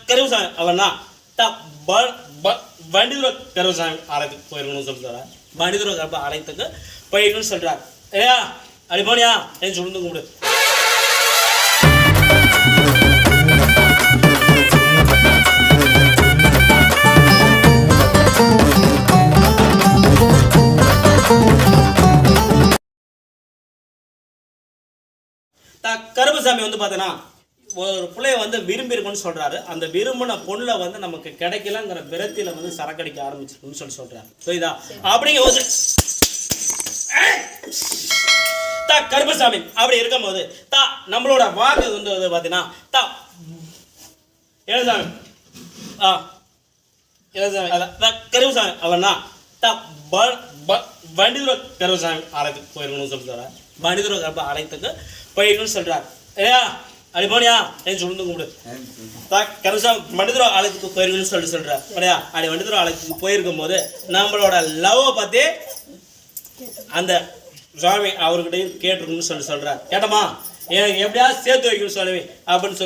கருவசாமி அவனா வண்டிதுரை கருவசாமி ஆலயத்துக்கு போயிருக்கணும்னு சொல்லிட்டாரா. வண்டிதுரை கர்ப்ப ஆலயத்துக்கு போயிருக்கணும்னு சொல்றாரு. ஏயா அப்படி போனியா என் சொல்லுங்க கும்பிடு. கருப்பசாமி வந்து பார்த்தீங்கன்னா ஒரு பிள்ளைய வந்து விரும்பி இருக்குன்னு சொல்றாரு. அந்த விரும்பின பொண்ணுல வந்து நமக்கு கிடைக்கலங்கிற விரத்தியில வந்து சரக்கடிக்க ஆரம்பிச்சிருக்குன்னு சொல்றாரு. புரியுதா? அப்படிங்க போது கருப்பசாமி அப்படி இருக்கும் போது நம்மளோட வாக்கு வந்து பார்த்தீங்கன்னா எழுதாமி கருப்பசாமி அவனா வண்டிதுரை கருப்பசாமி ஆலயத்துக்கு போயிருக்கணும்னு சொல்லிட்டாரா. வண்டிதுரை கர்ப்ப ஆலயத்துக்கு போயிருக்கணும்னு சொல்றாரு. ஏயா அப்படி போனியா என் சொல்லுங்க கும்பிடு. கருப்பசாமி வண்டிதுரை ஆலயத்துக்கு போயிருக்கணும்னு சொல்றாரு. அப்படியா அப்படி வண்டிதுரை ஆலயத்துக்கு போயிருக்கும் போது நம்மளோட லவ்வை பத்தி அந்த சுவாமி அவர்கிட்ட கேட்டிருக்குன்னு சொல்றாரு. கேட்டமா எனக்கு எப்படியாவது சேர்த்து வைக்கணும்னு சொல்லுவி அப்படின்னு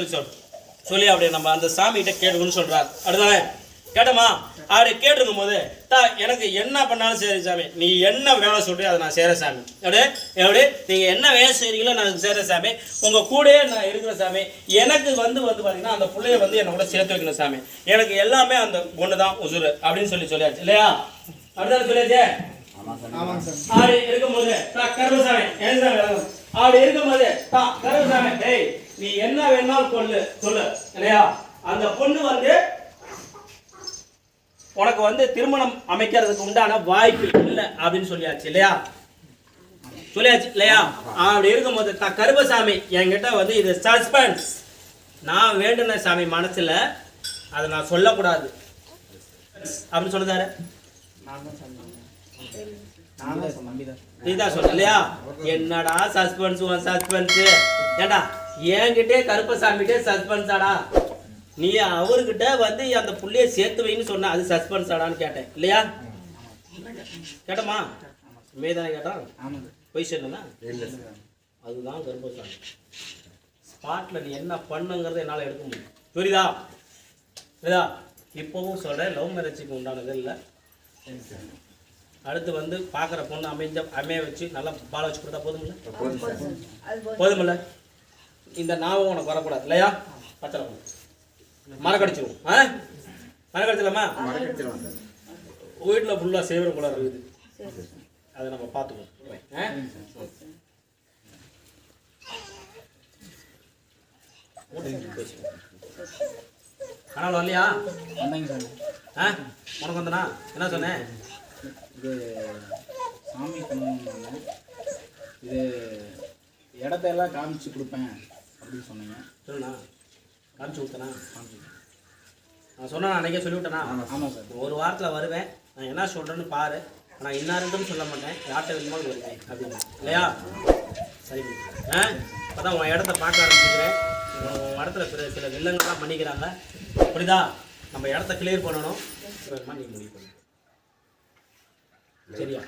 சொல்லி அப்படி நம்ம அந்த சாமிகிட்ட கேட்டுக்கணும்னு சொல்றாரு. அப்படிதானே? கேட்டமா அப்படி கேட்டிருக்கும் போது எனக்கு என்ன பண்ணாலும் சரி சாமி, நீ என்ன வேலை சொல்றியோ அதை நான் செய்கிறேன் சாமி. எப்படி நீங்கள் என்ன வேலை செய்கிறீங்களோ நான் செய்கிறேன் சாமி. உங்கள் கூடயே நான் இருக்கிற சாமி. எனக்கு வந்து பார்த்தீங்கன்னா அந்த பிள்ளைய வந்து என்னை கூட சேர்த்து வைக்கணும் சாமி. எனக்கு எல்லாமே அந்த பொண்ணு தான் உசுறு அப்படின்னு சொல்லியாச்சு இல்லையா? அப்படிதான் சொல்லியாச்சு. அப்படி இருக்கும்போது கருப்பசாமி அப்படி இருக்கும்போது கருப்பசாமி டேய் நீ என்ன வேணாலும் சொல்லு இல்லையா? அந்த பொண்ணு வந்து உனக்கு வந்து திருமணம் அமைக்கிறதுக்கு உண்டான வாய்ப்பு இல்லை அப்படின்னு சொல்லியாச்சு இல்லையா? அப்படி இருக்கும்போது கருப்பசாமி என்கிட்ட வந்து இது சஸ்பென்ஸ், நான் வேண்டுன சாமி மனசுல அதை நான் சொல்லக்கூடாது அப்படின்னு சொல்லுதாரு. நீதான் சொல்ல இல்லையா? என்னடா சஸ்பென்ஸ் ஏண்டா என்கிட்டே கருப்பசாமிகிட்டே சஸ்பென்ஸாடா? நீ அவர்கிட்ட வந்து அந்த புள்ளைய சேர்த்து வைன்னு சொன்ன அது சஸ்பென்ஸ் ஆடான்னு கேட்டேன் இல்லையா? கேட்டமா மேதானே கேட்டான் போய் சொன்னா அதுதான் கர்ப்பசாமி. ஸ்பாட்ல நீ என்ன பண்ணுங்கிறத என்னால் எடுக்க முடியும். புரியுதா? இப்போவும் சொல்றேன், லவ் மேரேஜுக்கு உண்டானது இல்லை. அடுத்து வந்து பார்க்குற பொண்ணு அமைய வச்சு நல்லா பால வச்சு கொடுத்தா போதுமில்ல? இந்த ஞாபகம் உனக்கு வரக்கூடாது இல்லையா? பத்திரம் மரக்கடிச்சிருவோம். மரக்கடிச்சிடலாமா? வீட்டில் ஃபுல்லாக சேவர் குளர் இருக்குது, அதை நம்ம பார்த்துக்குவோம். ஆனால் வரலையா? உனக்கு வந்தனா என்ன சொன்னேன்? இது சாமி பண்ணணும், இது இடத்தையெல்லாம் காமிச்சு கொடுப்பேன் அப்படின்னு சொன்னீங்க. சொல்லுண்ணா, காமிச்சு கொடுத்தனா? நான் சொன்னேன், அன்றைக்கே சொல்லிவிட்டேனா? ஆமாம் சார். ஒரு வாரத்தில் வருவேன், நான் என்ன சொல்கிறேன்னு பாரு, நான் இன்னாருன்னு சொல்ல மாட்டேன், யார்கிட்ட வேணுமாலும் வருவேன் அப்படின்னு இல்லையா? சரி. அப்போதான் உன் இடத்த பார்க்க ஆரம்பிச்சுக்கிறேன். உன் இடத்துல சில வில்லங்கள்லாம் பண்ணிக்கிறாங்க. புரியுதா? நம்ம இடத்த கிளியர் பண்ணணும். நீ முடிவு பண்ணு. சரியா?